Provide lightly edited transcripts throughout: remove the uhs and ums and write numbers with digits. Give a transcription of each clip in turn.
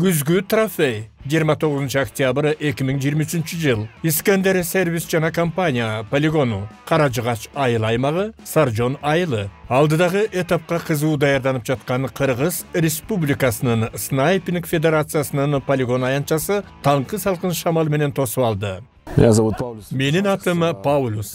Güzgü trofey 29 oktyabr 2023 yıl İskender servis jana kompaniya poligonu Karajıgaç ayыл аймагы Sarjon айылы aldıdağı etapka kızıu daярданып жаткан Kırgız Республикасынын снайпинг федерациясынын полигон аянчасы tankı salkın şamal menen тосуп алды. Менин атым Паулус.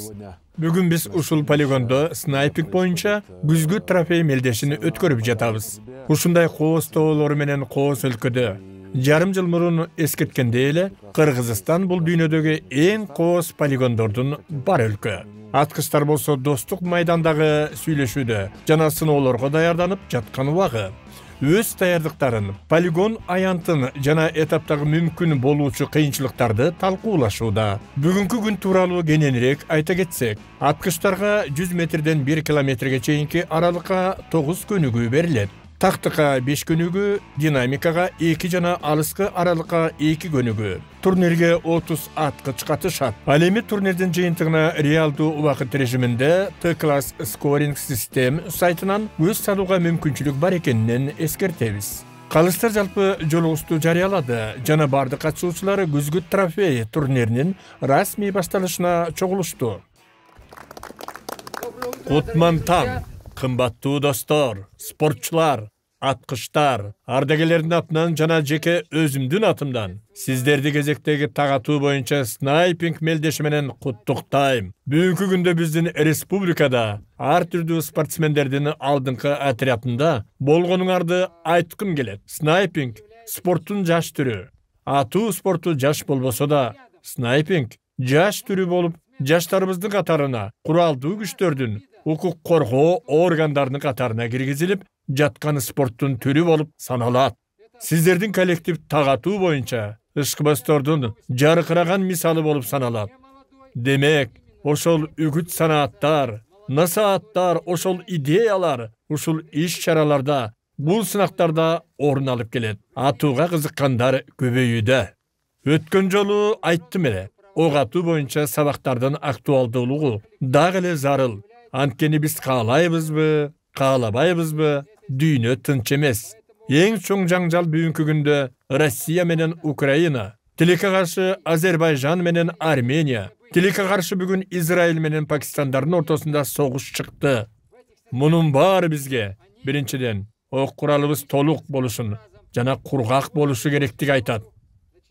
Бүгүн биз ушул полигондо снайпинг боюнча күзгү трофей мелдешини өткөрүп жатабыз. Ушундай кооз тоолору менен кооз өлкөдө жарым жыл мурун эскерткенде эле Кыргызстан бул дүйнөдөгү эң кооз полигондордун бар өлкө. Аткычтар болсо достук майдандагы сүйлөшүүдө жана сыноолорго даярданып жаткан убагы. Өз даярдыктарын, полигон аянтын жана этаптагы мүмкүн болуучу кыйынчылыктарды талкуулашууда. Бүгүнкү күн тууралуу кененирээк айта кетсек, аткычтарга 100 метрден 1 километрге чейинки аралыкка 9 көнүгүү берилет. Тактыка 5 көнүгүү, динамикага 2 жана алыскы аралыкка 2 көнүгүү. Турнирге 30 аткыч катышат. Ал эми турнирдин жыйынтыгына реалдуу убакыт режиминде T-Class Scoring System сайтынан көз салууга мүмкүнчүлүк бар экенин эскертебиз. Калыстар жалпы жолугусту жарыялады жана бардык катышуучулар күзгү трофей турниринин расмий башталышына чогулушту. Кутман таң, кымбаттуу достор, спортчулар, аткычтар, ардагерлердин атынан жана жеке өзүмдүн атымдан сиздерди кезектеги тагатуу боюнча снайпинг мелдеши менен куттуктайм. Бүгүнкү күндө биздин республикада ар түрдүү спортсмендердин алдыңкы отрядында болгонуңарды айткым келет. Снайпинг спорттун жаш түрү. Атуу спорту жаш болбосо да, снайпинг жаш түрү болуп, жаштарыбыздын катарына куралдуу күчтөрдүн укук коргоо органдарынын катарына киргизилип жаткан спорттун түрү болуп саналат. Сиздердин коллектив тагатуу боюнча ышкыбастардын жаркыраган мисалы болуп саналат. Демек, ошол үгүт санааттар, насааттар, ошол идеялар, ушул иш-чараларда, бул сынактарда орун алып келет. Атууга кызыккандар көбөйүүдө. Өткөн жолу айттым эле, ок атуу боюнча сабактардын актуалдуулугу дагы эле зарыл. Анткени биз каалайбызбы, каалабайбызбы, дүйнө тынч эмес. Эң чоң жаңжал бүгүнкү күндө Россия менен Украина, тилекке каршы Азербайжан менен Армения, тилекке каршы бүгүн Израиль менен Пакистандардын ортосунда согуш чыкты. Мунун баары бизге биринчиден ок куралыбыз толук болушун жана кургак болушу керектиги айтат.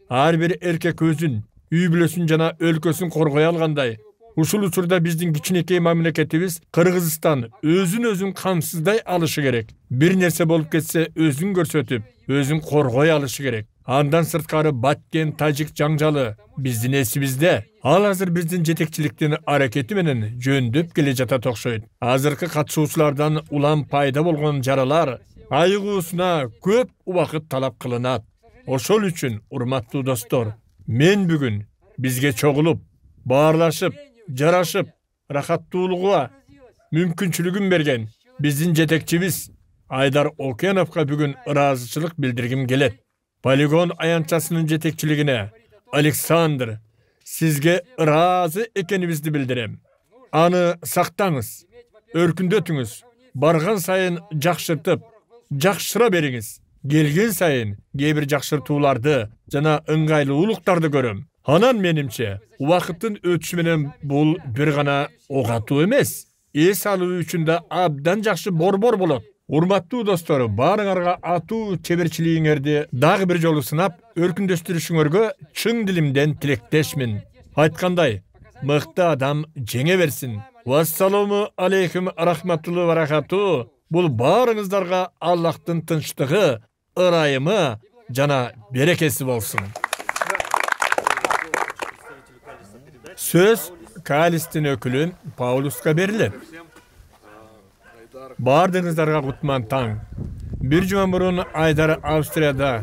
Ар бир эркек өзүн, үй бүлөсүн жана өлкөсүн коргой алгандай, ушул учурда биздин кичинекей мамлекетибиз Кыргызстан өзүн камсыздай алышы керек. Бир нерсе болуп кетсе өзүн көрсөтүп, өзүн коргой алышы керек. Андан сырткары Баткен тажик жаңжалы биздин эсибизде. Ал азыр биздин жетекчиликтин аракети менен жөндөп келе жатат окшойт. Азыркы катышуучулардан улам пайда болгон жаралар айыгуусуна көп убакыт талап кылынат. Ошол үчүн, урматтуу достор, мен бүгүн бизге чогулуп, баарлашып, жарашып, рахаттуулугуга мүмкүнчүлүгүн берген биздин жетекчибиз Айдар Океановго бүгүн ыраазычылык билдиргим келет. Полигон аянтчасынын жетекчилигине Александр, сизге ыраазы экенибизди билдирем. Аны сактаңыз, өркүндөтүңүз, барган сайын жакшыртып, жакшыра бериңиз. Келген сайын кээ бир жакшыртууларды жана ыңгайлуулуктарды көрөм. Анан менимче, убакыттын өтүшү менен бул бир гана ок атуу эмес, эс алуу үчүн да абдан жакшы борбор болот. Урматтуу достор, баарыңарга атуу чеберчилигиңерди дагы бир жолу сынап, өркүндөштүрүшүңөргө чың дилимден тилектешмин. Айткандай, мыкты адам жеңе берсин. Вассаламу алейкум рахматуллахи ва баракату. Бул баарыңыздарга Аллахтын тынчтыгы, ырайымы жана берекеси болсун. Сөз Калистин өкүлү Паулуска берилет. Bardığınızlarga gutman taң. Bir juma burun Aydar Avstriyada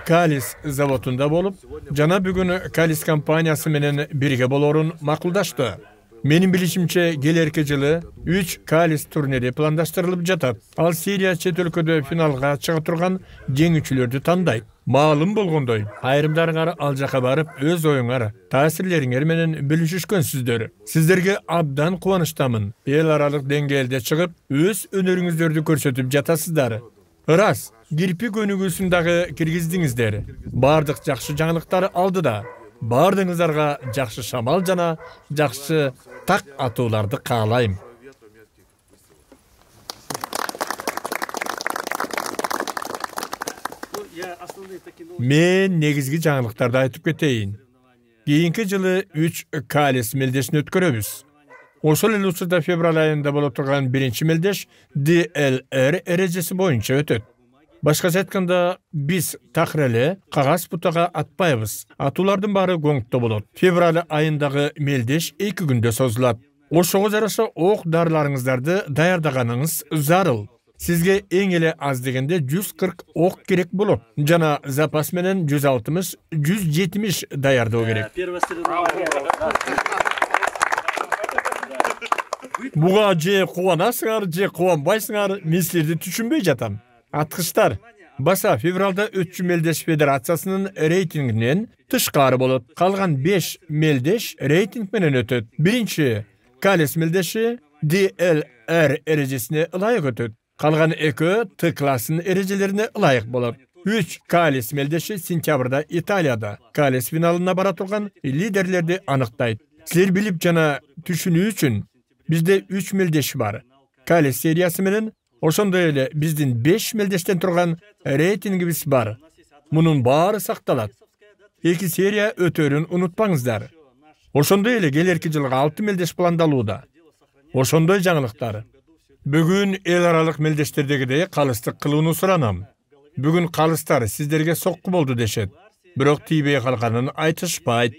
Kalis zavodunda bolup, jana bugün Kalis kompaniyası menen birge bolorun makuldaştı. Menin bilişimçe gelerki yılı 3 Kalis turniri plandaştırılıp jatat. Al Siriya çet өлkөдө finalga çıga turgan жеңүүчүлөрдү тандайт. Маалым болгондой, айрымдарыңар ал жака барып өз оюңар, таасирлериңер менен билишишкөнсүздөр. Сиздерге абдан кубанычтамын. Эл аралык деңгээлде чыгып, өз өнөрүңүздөрдү көрсөтүп жатасыздар. Ырас, кирпи көнүгүүсүндагы киргиздиңиздер. Бардык жакшы жаңылыктар алдыда. Бардыңыздарга жакшы шамал жана жакшы так атууларды каалайм. Мен негизги жаңылыктарды айтып кетейин. Кийинки жылы 3 Kalis мелдешин өткөрөбүз. Ошол эле учурда февраль айында болуп турган биринчи мелдеш DLR эрежеси боюнча өтөт. Башкача айтканда, биз такыр кагаз бутага атпайбыз. Атуулардын баары гоңтто болот. Февраль айындагы мелдеш 2 күндө созулат. Ошого жараша ок дарыларыңыздарды даярдаганыңыз зарыл. Сизге эң эле аз дегенде 140 ок керек болот. Жана запас менен 160-170 даярдоо керек. Буга же кубанасыңар, же кубанбайсыңар, мен силерди түшүнбөй жатам. Аткычтар, баса февралда 3 мелдеш федерациясынын рейтингинен тышкары болот. Калган 5 мелдеш рейтинг менен өтөт. Биринчи Kalis мелдеши DLR эрежесине ылайык өтөт. Калган 2 Т классынын эрежелерине ылайык болот. 3 Kalis мелдеши сентябрда Италияда Kalis финалына бара турган лидерлерди аныктайт. Силер билип жана түшүнүү үчүн бизде 3 мелдеш бар. Kalis сериясы менен ошондой эле биздин 5 мелдештен турган рейтингибиз бар. Мунун баары сакталат. 2 серия өтөрүн унутпаңыздар. Ошондой эле келерки жылга 6 мелдеш пландалууда. Ошондой жаңылыктар. Бүгүн эл аралык мелдештердегидей калыстык кылууну суранам. Бүгүн калыстар сиздерге сокку болду дешет. Бирок тийбей калганын айтышпайт.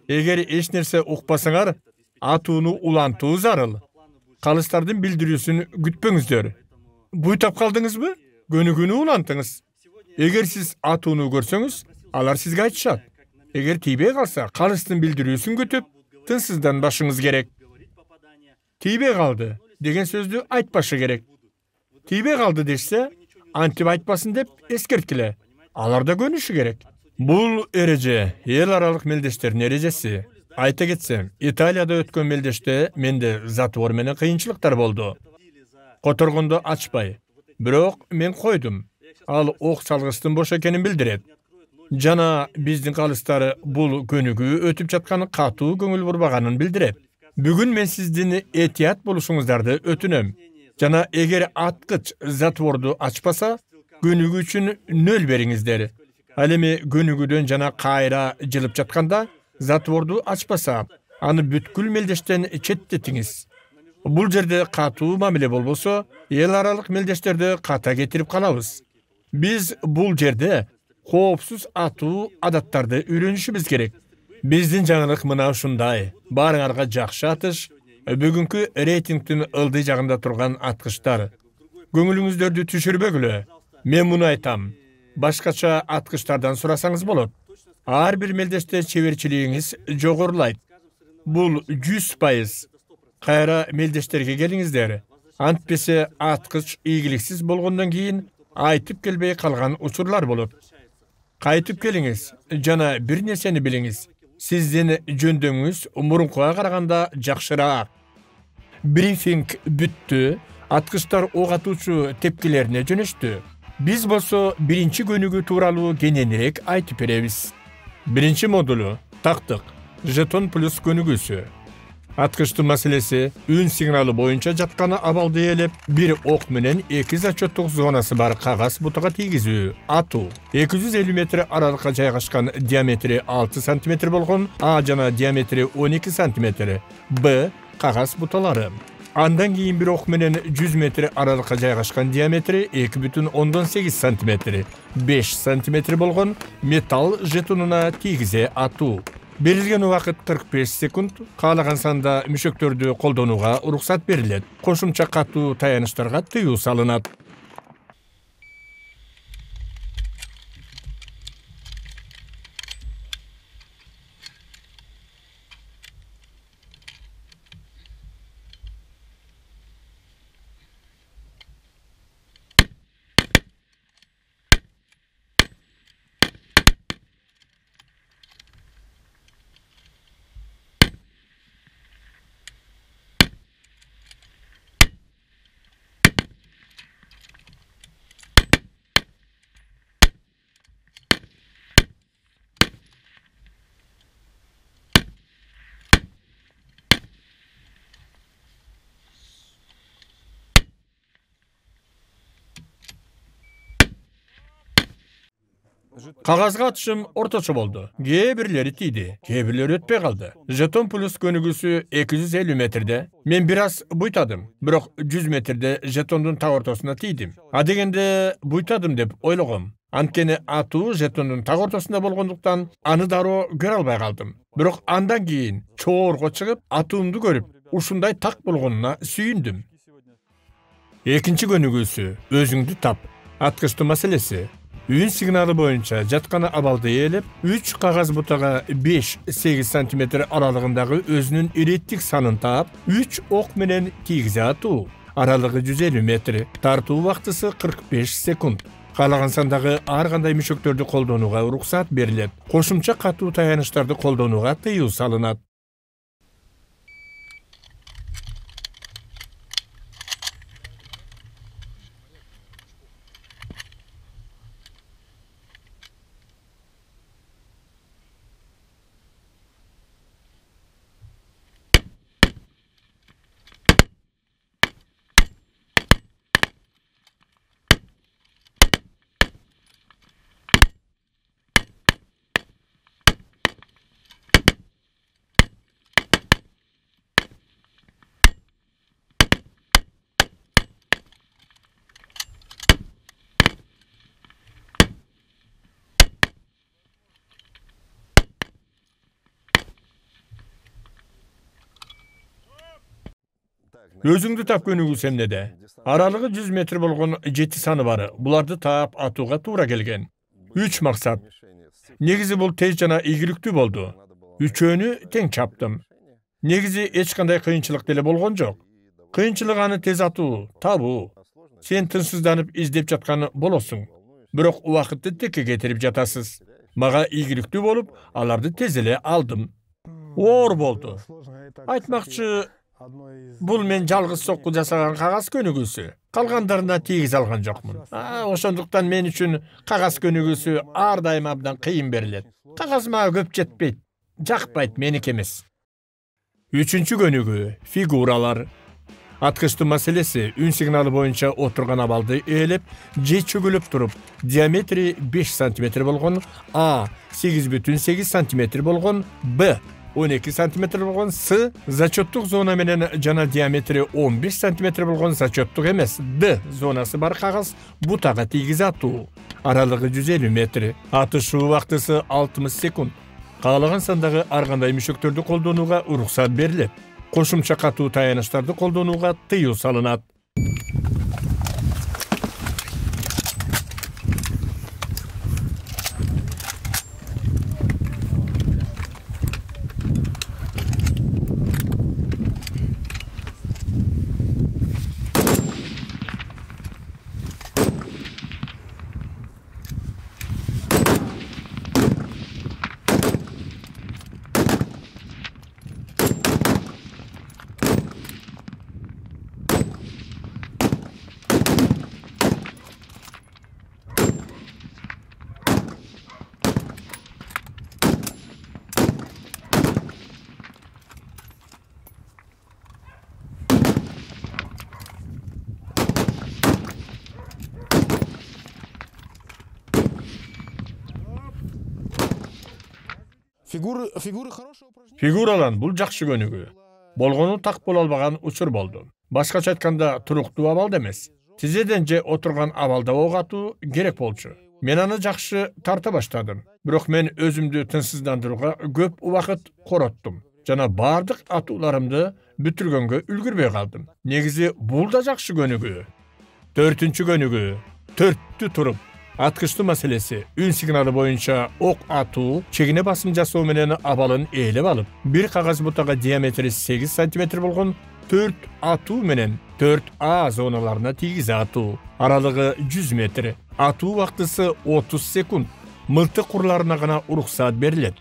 Эгер эч нерсе укпасаңар, атууну улантуу зарыл. Калыстардын билдирүүсүн күтпөңүздөр. Буйтап калдыңызбы? Көнүгүүнү улантыңыз. Эгер сиз атууну көрсөңүз, алар сизге айтышат. Эгер тийбей калса, калыстын билдирүүсүн күтүп, тынсыздан башыңыз керек. Тийбей калды деген сөздү айтпашы керек. Тийбей калды дешсе, антип айтпасын деп эскерткиле. Алар да көнүшү керек. Бул эреже эл аралык мелдештердин эрежеси. Айта кетсем, Италияда өткөн мелдеште менде затвор менен кыйынчылыктар болду. Которгондо ачпай. Бирок мен койдум. Ал ок салгычтын бош экенин билдирет. Жана биздин калыстары бул көнүгүү өтүп жаткан катуу көңүл бурбаганын билдирет. Бүгүн мен сиздин этият болушуңуздарды өтүнөм. Жана эгер аткыч затворду ачпаса, көнүгүү үчүн 0 бериңиздер. Ал эми көнүгүүдөн жана кайра жылып жатканда затворду ачпаса, аны бүткүл мелдештен четтетиңиз. Бул жерде катуу мамиле болбосо, эл аралык мелдештерди ката кетирип калабыз. Биз бул жерде коопсуз атуу адаттарды үйрөнүшүбүз керек. Биздин жаңылык мына ушундай. Баарыңарга жакшы атыш. Бүгүнкү рейтингдин ылдый жагында турган аткычтар. Көңүлүңүздөрдү түшүрбөгүлө. Мен муну айтам. Башкача аткычтардан сурасаңыз болот. Ар бир мелдеште чеберчилигиңиз жогорулайт. Бул 100%. Кайра мелдештерге келиңиздер. Антпесе аткыч ийгиликсиз болгондон кийин айтып келбей калган учурлар болот. Кайтып келиңиз, жана бир нерсени билиңиз. Сиздин жөндөңүз мурункуга караганда жакшыраак. Брифинг бүттү. Аткычтар ок атуучу тепкилерине жөнөштү. Биз болсо биринчи көнүгүү тууралуу кененирээк айтып беребиз. Биринчи модулу тактык. Жетон плюс көнүгүүсү. Аткычтын маселеси үн сигналы боюнча жатканы абалды ээлеп, бир ок менен 2 зачеттик зонасы бар кагаз бутага тийгизүү. Атуу 250 метр аралыкка жайгашкан диаметри 6 см болгон А жана диаметри 12 см Б кагаз буталары. Андан кийин бир ок менен 100 метр аралыкка жайгашкан диаметри 2,8 см 5 см болгон металл жетонуна тийгизе атуу. Берилген убакыт 45 секунд. Каалаган санда мүшөктөрдү колдонууга уруксат берилет. Кошумча катуу таяныштарга тыюу салынат. Кагазга атышым орточо болду. Кээ бирлери тийди, кээ бирлери өтпөй калды. Жетон плюс көнүгүүсү 250 метрде. Мен бир аз буйтадым, бирок 100 метрде жетондун так ортосуна тийдим. А дегенде буйтадым деп ойлогом. Анткени атуу жетондун так ортосунда болгондуктан аны дароо көрө албай калдым. Бирок андан кийин чоорго чыгып, атуумду көрүп, ушундай так болгонуна сүйүндүм. Экинчи көнүгүүсү өзүңдү тап. Аткычтуу маселеси. Үн сигналы боюнча жаткан абалды ээлеп, 3 кагаз бутага 5-8 см аралыгындагы өзүнүн иреттик санын таап, 3 ок менен тийгизе атуу. Аралыгы 150 метр, тартуу убактысы 45 секунд. Каалаган сандагы ар кандай мүшөктөрдү колдонууга уруксат берилет. Кошумча катуу таяныштарды колдонууга тыюу салынат. Өзүңдү тап көнүгүүсү эмнеде? Аралыгы 100 метр болгон 7 саны бары. Буларды таап атууга туура келген. 3 максат. Негизи бул тез жана ийгиликтүү болду. Үчөөнү тең чаптым. Негизи эч кандай кыйынчылык деле болгон жок. Кыйынчылык аны тез атуу, табуу. Сен тынчсызданып издеп жатканы болосуң. Бирок убакытты текке кетирип жатасыз. Мага ийгиликтүү болуп, аларды тез эле алдым. Оор болду. Айтмакчы, бул мен жалгыз сокку жасаган кагаз көнүгүүсү. Калгандарына тийгиз алган жокмун. Ошондуктан мен үчүн кагаз көнүгүүсү ар дайым абдан кыйын берилет. Кагаз мага көп жетпейт. Жакпайт, меники эмес. Үчүнчү көнүгүү — фигуралар. Аткычтуу маселеси үн сигналы боюнча отурган абалды ээлеп, же чөгүлүп туруп, диаметри 5 см болгон А 8,8 см болгон Б 12 см болгон С зачеттук зона менен жана диаметри 15 см болгон зачеттук эмес Д зонасы бар кагаз бутага тийгизе атуу. Аралыгы 150 метр. Атышуу убактысы 60 секунд. Каалаган сандагы ар кандай мүшөктөрдү колдонууга уруксат берилет. Кошумча катуу таяныштарды колдонууга тыюу салынат. Фигуралан бул жакшы көнүгүү. Болгону так боло албаган учур болду. Башкача айтканда туруктуу абалда эмес. Тизеден же отурган абалда ок атуу керек болчу. Men аны жакшы тарта баштадым. Бирок мен өзүмдү тынчсыздандырууга көп убакыт короттум. Жана бардык атууларымды бүтүргөнгө үлгүрбөй калдым. Негизи бул да жакшы көнүгүү. 4-чү көнүгүү. 4-тү туруп аткычтуу маселеси. Үн сигналы боюнча ок атуу чегине басым жасоо менен абалын ээлеп алып, бир кагаз бутага диаметри 8 см болгон 4 атуу менен 4А зоналарына тийгизе атуу. Аралыгы 100 метр. Атуу убактысы 30 секунд. Мылтык курларына гана уруксат берилет.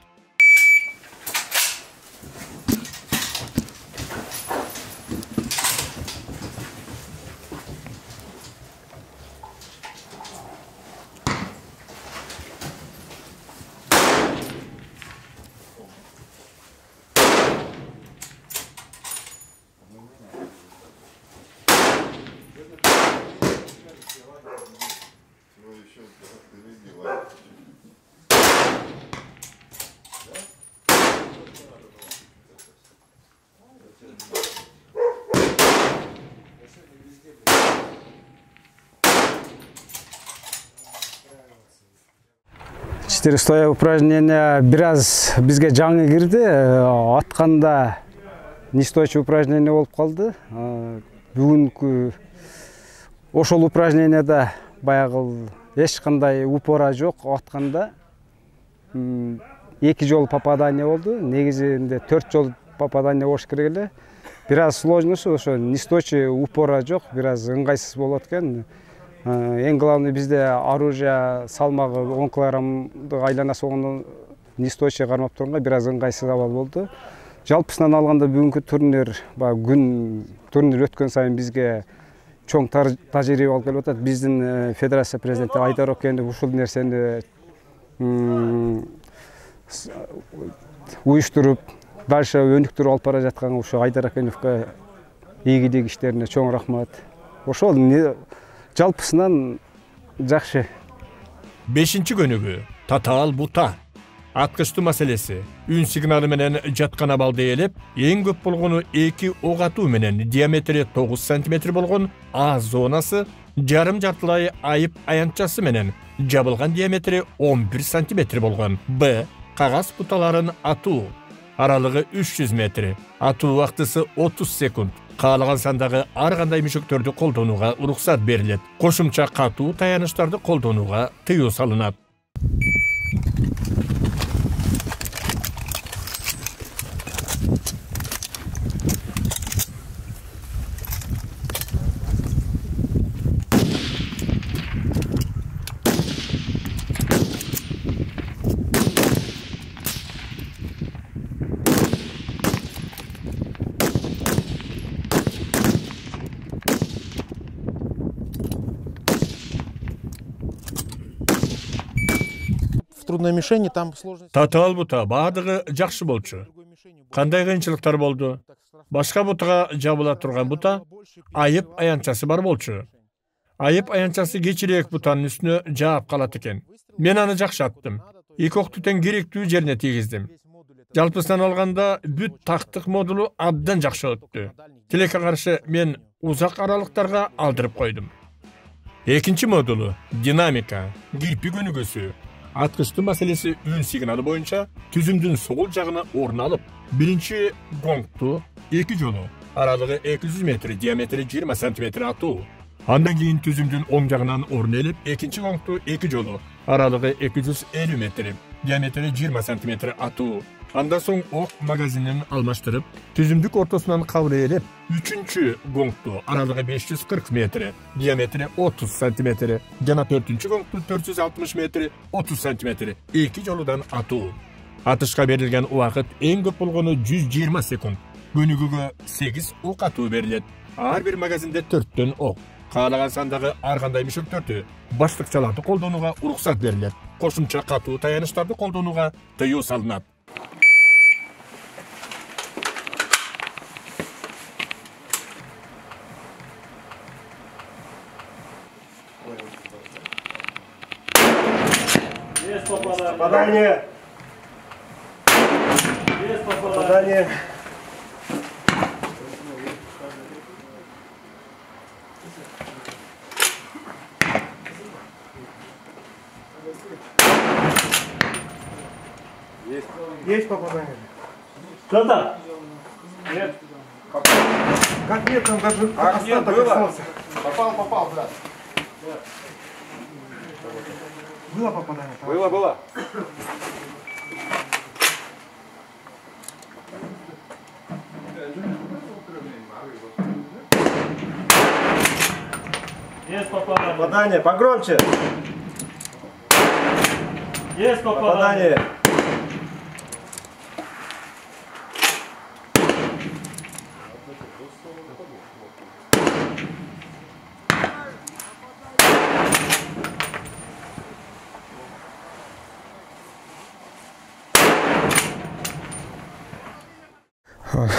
Четырестоя упражнения бираз бизге жаңы кирди. Атканда нестоячий упражнение болуп калды. Бүгүнкү ошол упражненияда баягы эч кандай упора жок. Атканда 2 жолу попадание болду. Негизинде 4 жолу попадание болуш керек эле. Бираз сложносу ошо нестоячий упора жок, бираз ыңгайсыз болот экен. Эң главный бизде оружие салмагы 10 килограммды айлана согону нестоячий кармап турганга бираз ыңгайсыз абал болду. Жалпысынан алганда бүгүнкү турнир, күн турнир өткөн сайын бизге чоң тажрыйба алып келип атат. Биздин федерация президенти Айдар Окенов ушул нерсени уюштуруп, дальше өнүктүрүп алып бара жаткан ушу Айдар Океновго ийгилик иштерине чоң рахмат. Ошол жалпысынан жакшы. 5-чи көнүгүү. Татаал бута. Аткычтуу маселеси. Үн сигналы менен жаткан абалды ээлеп, эң көп болгону 2 ок атуу менен диаметри 9 см болгон А зонасы, жарым жартылай айып аянтчасы менен жабылган диаметри 11 см болгон Б кагаз буталарын атуу. Аралыгы 300 метр. Атуу убактысы 30 секунд. Каалаган сандагы ар кандай мүшөктөрдү колдонууга уруксат берилет. Кошумча катуу таяныштарды колдонууга тыюу салынат. Трудной мишени, там сложность. Татаал бута баардыгы жакшы болчу. Кандай кыйынчылыктар болду? Башка бутага жабыла турган бута айып аянчасы бар болчу. Айып аянчасы кечирээк бутанын үстүнө жаап калат экен. Мен аны жакшы аттым. 2 окту тең керектүү жерине тийгиздим. Жалпысынан алганда бүт тактык модулу абдан жакшы өттү. Тилекке каршы мен узак аралыктарга алдырып койдум. Экинчи модулу динамика, кирпи көнүгүүсү. Аткычтуу маселеси үн сигналы боюнча түзүмдүн сол жагына орун алып, биринчи гонгту 2 жолу, аралыгы 200 метр, диаметри 20 см атуу. Андан кийин түзүмдүн оң жагынан орун элип, экинчи гонгту 2 жолу, аралыгы 250 метр, диаметри 20 см атуу. Андан соң ок магазинин алмаштырып, түзүмдүк ортосунан кабыл ээлеп, үчүнчү гонгту аралыгы 540 метр, диаметри 30 см, жана 4-чү гонгту 460 метр, 30 см, 2 жолудан атуу. Атышка берилген убакыт эң көп болгону 120 секунд. Көнүгүүгө 8 ок атуу берилет. Ар бир магазинде 4төн ок. Каалаган сандагы ар кандай мүшөктөрдү, баштыкчаларды колдонууга уруксат берилет. Кошумча катуу таяныштарды колдонууга тыюу салынат. Попадание. Попадание. Есть попадание. Что там? Нет. Как нет, там даже остаток остался. Попал, брат. Было попадание? Было. Есть попадание. Попадание, погромче. Есть попадание.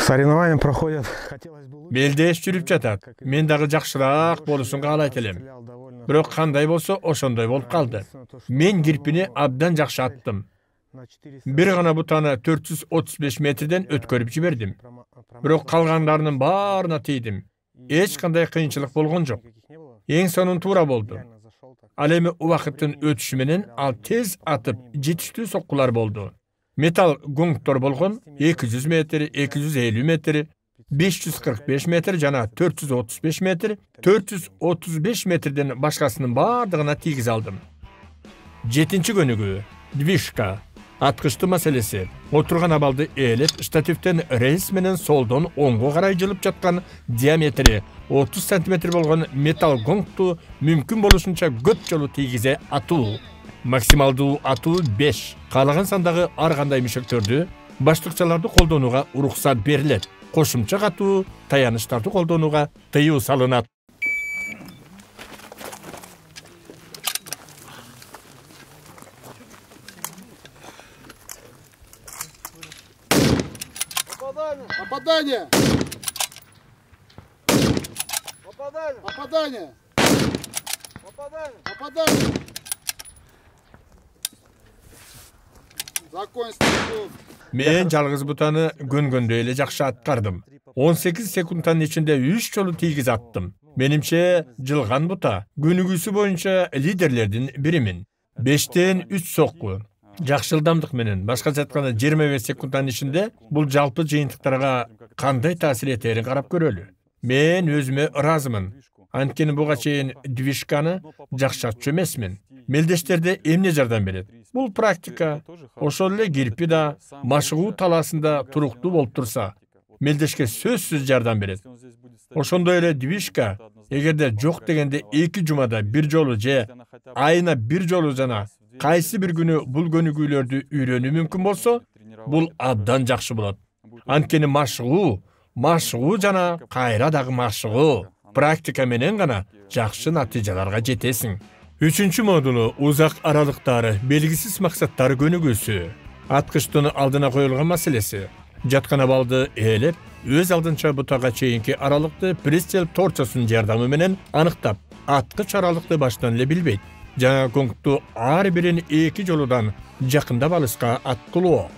Соревнования проходят. Хотелось бы лучше. Белдеш жүрүп жатат. Мен дагы жакшыраак болушун каалайт элем. Бирок кандай болсо ошондой болуп калды. Мен кирпини абдан жакшы аттым. Бир гана бутаны 435 метрден өткөрүп жибердим. Бирок калгандарынын баарына тийдим. Эч кандай кыйынчылык болгон жок. Эң сонун туура болду. Ал эми убакыттын өтүшү менен ал тез атып жетиштүү соккулар болду. Металл гонгтор болгон 200 метр, 250 метр, 545 метр жана 435 метр, 435 метрден башкасынын бардыгына тийгиз алдым. 7-нчи көнүгүү движка аткычтуу маселеси. Отурган абалды ээлеп, штативден рейс менен солдон оңго карай жылып жаткан диаметри 30 см болгон металл гонгту мүмкүн болушунча көп жолу тийгизе атуу. Максималдуу атуу 5. Каалаган сандагы ар кандай мишектөрдү, баштыкчаларды колдонууга уруксат берилет. Кошумча катуу таяныштарды колдонууга тыюу салынат. Попадание. Попадание. Закон стрелков. Мен жалгыз бутаны көнгөндө эле жакшы аткардым. 18 секундтан ичинде 3 жолу тийгиз аттым. Менимче жылган бута көнүгүүсү боюнча лидерлердин биримин. 5-тен 3 сокку. Жакшы ылдамдык менен башкача айтканда 25 секундтан ичинде бул жалпы жыйынтыктарга кандай таасир этерин карап көрөлү. Мен өзүмө ыраазымын. Анткени буга чейин движканы жакшы атчу эмесмин. Мелдештерде эмне жардам берет? Бул практика. Ошол эле кирпи да машыгуу талаасында туруктуу болуп турса, мелдешке сөзсүз жардам берет. Ошондой эле движка эгерде жок дегенде 2 жумада бир жолу же айына бир жолу жана кайсы бир күнү бул көнүгүүлөрдү үйрөнүү мүмкүн болсо, бул абдан жакшы болот. Анткени машыгуу жана кайра дагы машыгуу практика менен гана жакшы натыйжаларга жетесиң. 3-чү модулу узак аралыктары, белгисиз максаттар көнүгүүсү. Аткычтын алдына коюлган маселеси. Жаткан абалды ээлеп, өз алдынча бутага чейинки аралыкты пристрел торчосунун жардамы менен аныктап, аткыч аралыкты баштан эле билбейт. Жана гонгту ар бирин 2 жолудан жакындап алышка аткылоо.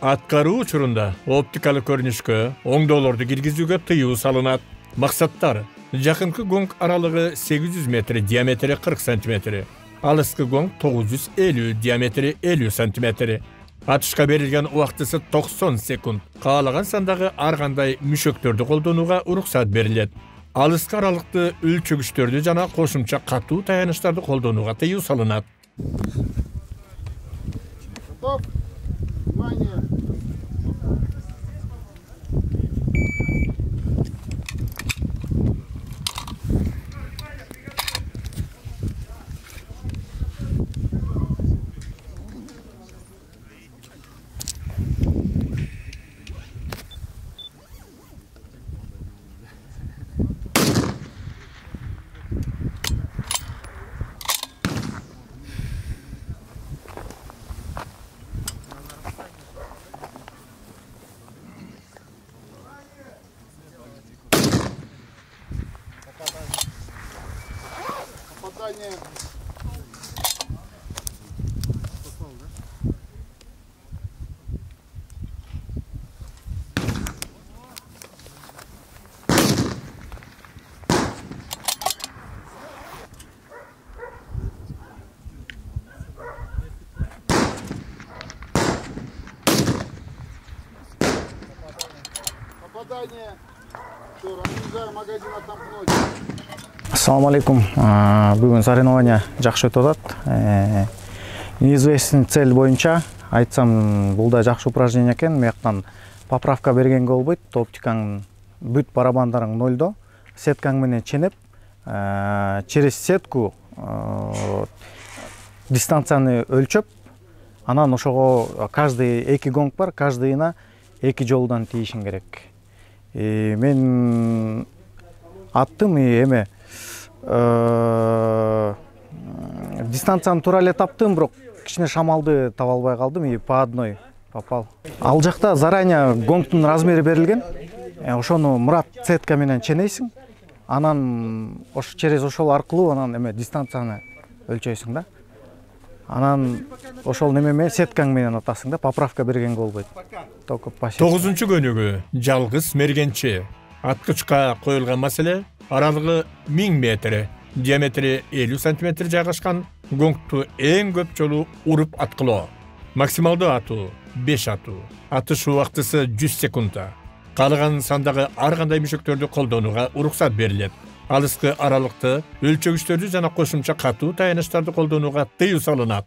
Аткаруу учурунда оптикалык көрүнүшкө, оңдоолорду киргизүүгө тыюу салынат. Максаттар: жакынкы гонг аралыгы 800 метр, диаметри 40 см. Алыскы гонг 950, диаметри 50 см. Атышка берилген убактысы 90 секунд. Каалаган сандагы ар кандай мүшөктөрдү колдонууга уруксат берилет. Алыскы аралыкты өлчөгүчтөрдү жана кошумча катуу таяныштарды колдонууга тыюу салынат. Готов? Внимание. Попадание. Все, разгружаем магазин отомкнуть. Ассаламу алейкум. Бүгін соревнования жақсы өтіп жатат. Неизвестный цель бойынша айтсам, бұл да жақсы упражнение екен. Мияқтан поправка бергенге болбойт. Оптикаң бүт барабандарың нольдо. Сеткаң менен ченеп, через сетку дистанцияны өлчөп, анан ошого каждый 2 гонг бар, каждыйына 2 жолдан тийишиң керек. Мен аттым эме дистанцияны туура эле таптым, бирок кичине шамалды таба албай калдым, по одной попал. Ал жакта заранее гонгтун размери берилген. Ошону мурат сетка менен ченейсиң. Анан через ошол аркылуу анан эме дистанцияны өлчөйсүң да. Анан ошол неме сеткаң менен атасың да, поправка бергенге болбойт. Только пассив. 9-чу көнүгү жалгыз мергенчи. Аткычка коюлган маселе аралыгы 1000 метр, диаметри 50 см жайгашкан гонгту эң көп жолу уруп аткылоо. Максималдуу атуу 5 атуу. Атыш убактысы 100 секундда. Калган сандагы ар кандай мүшөктөрдү колдонууга уруксат берилет. Алыскы аралыкты өлчөгүчтөрдү жана кошумча катуу таяныштарды колдонууга тыюу салынат.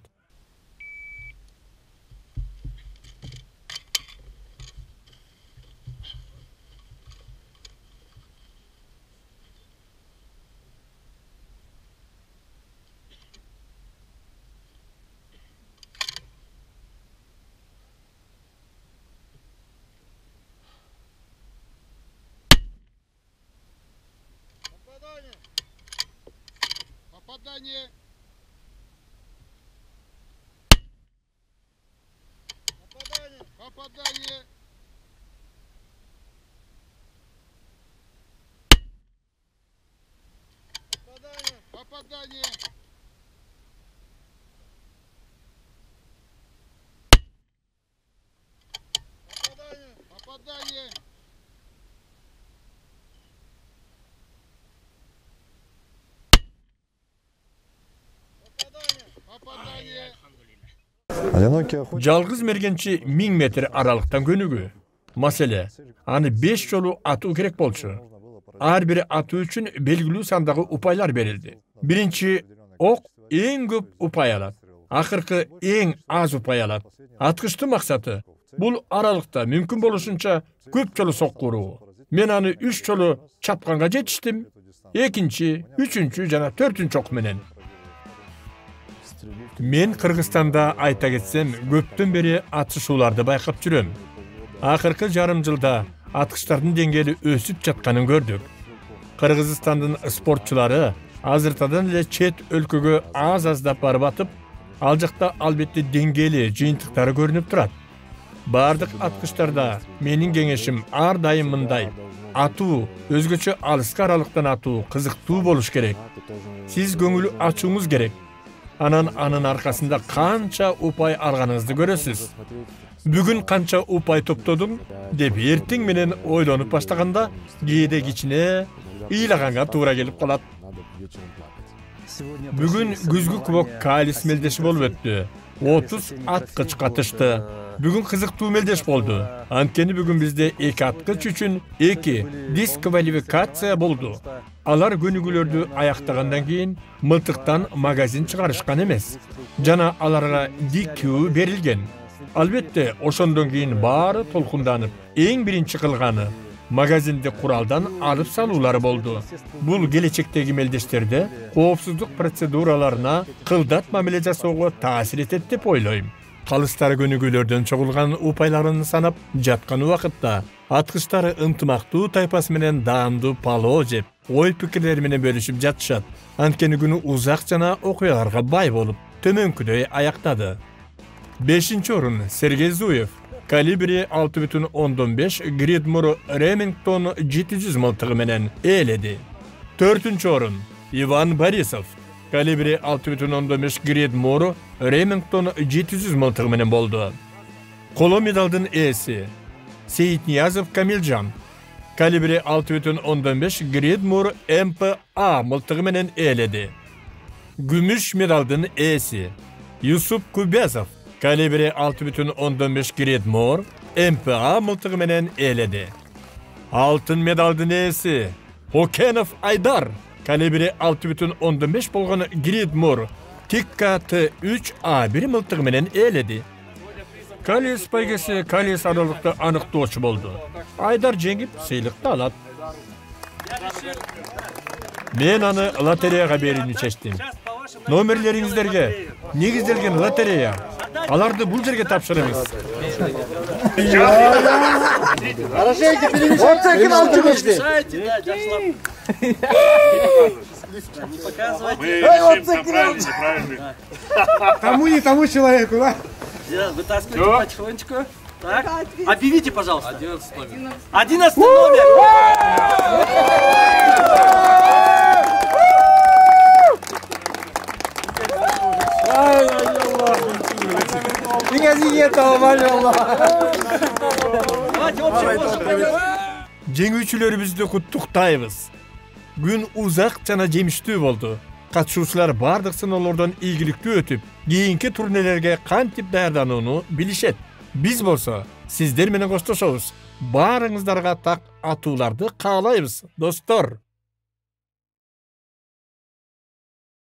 Попадание. Попадание. Попадание. Попадание. Жалгыз мергенчи 1000 метр аралыктан көнүгүү. Маселе, аны 5 жолу атуу керек болчу. Ар бири атуу үчүн белгилүү сандагы упайлар берилди. Биринчи ок эң көп упай алат. Акыркы эң аз упай алат. Аткычтын максаты бул аралыкта мүмкүн болушунча көп жолу сокку уруу. Мен аны 3 жолу чапканга жетиштим. Экинчи, үчүнчү жана 4-чү ок менен. Мен Кыргызстанда айта кетсем, көптөн бери атышууларды байкап жүрөм. Акыркы жарым жылда аткычтардын деңгээли өсүп жатканын көрдүк. Кыргызстандын спортчулары азыртадан эле чет өлкөгө аз-аздап барып атып, ал жакта албетте деңгээли жыйынтыктары көрүнүп турат. Бардык аткычтарда менин кеңешим ар дайым мындай: атуу, өзгөчө алыскы аралыктан атуу кызыктуу болуш керек. Сиз көңүл ачууңуз керек. Анан анын аркасында канча упай алганыңызды көрөсүз. Бүгүн канча упай топтодум деп эртең менен ойлонуп баштаганда кээде кичине ыйлаганга туура келип калат. Бүгүн күзгү кубок калис мелдеши болуп өттү. 30 аткыч катышты. Бүгүн кызыктуу мелдеш болду. Анткени бүгүн бизде 2 аткыч үчүн 2 дисквалификация болду. Алар көнүгүүлөрдү аяктагандан кийин мылтыктан магазин чыгарышкан эмес. Жана аларга дикүү берилген. Албетте, ошондон кийин баары толкунданып, эң биринчи кылганы магазинди куралдан алып салуулары болду. Бул келечектеги мелдештерде коопсуздук процедураларына кылдат мамиле жасоого таасир этет деп ойлойм. Калыстары көнүгүүлөрдөн чогулган упайларын санап жаткан убакытта аткычтары ынтымактуу тайпасы менен даамдуу пало жеп, ой пикирлери менен бөлүшүп жатышат. Анткени күнү узак жана окуяларга бай болуп, төмөнкүдөй аяктады. 5-орун Сергей Зуев, калибри 6,5 Гридмур Ремингтон 700 мылтыгы менен ээледи. 4-орун Иван Борисов, калибри 6,5 Гридмур Ремингтон 700 мылтыгы менен болду. Коло медалдын ээси Сейитниязов Камилжан, калибри 6,5 Гридмур МПА мылтыгы менен ээледи. Күмүш медалдын ээси Юсуп Кубязов, калибри 6,5 Гридмур МПА мылтыгы менен ээледи. Алтын медалдын ээси Окенов Айдар калибри 6,5 болгон Гридмур Тикка Т3А1 мылтыгы менен ээледи. Калис байгеси Калис аралыкта аныктоочу болду. Айдар жеңип сыйлыкты алат. Мен аны лотереяга берүүнү чечтим. Номерлериңиздерге негизделген лотерея. Аларды бул жерге тапшырыңыз. Хорошенько перемешайте. Вот таким алчыгышты. Тому не тому человеку, да? Вытаскивайте потихонечку. Так. Объявите, пожалуйста. 11 номер. 11 номер. Жеңүүчүлөрүбүздү куттуктайбыз. Күн узак жана жемиштүү болду. Катышуучулар бардык сыноолордон ийгиликтүү өтүп, кийинки турнелерге кантип даярданууну билишет. Биз болсо сиздер менен коштошобуз. Баарыңыздарга так атууларды каалайбыз, достор.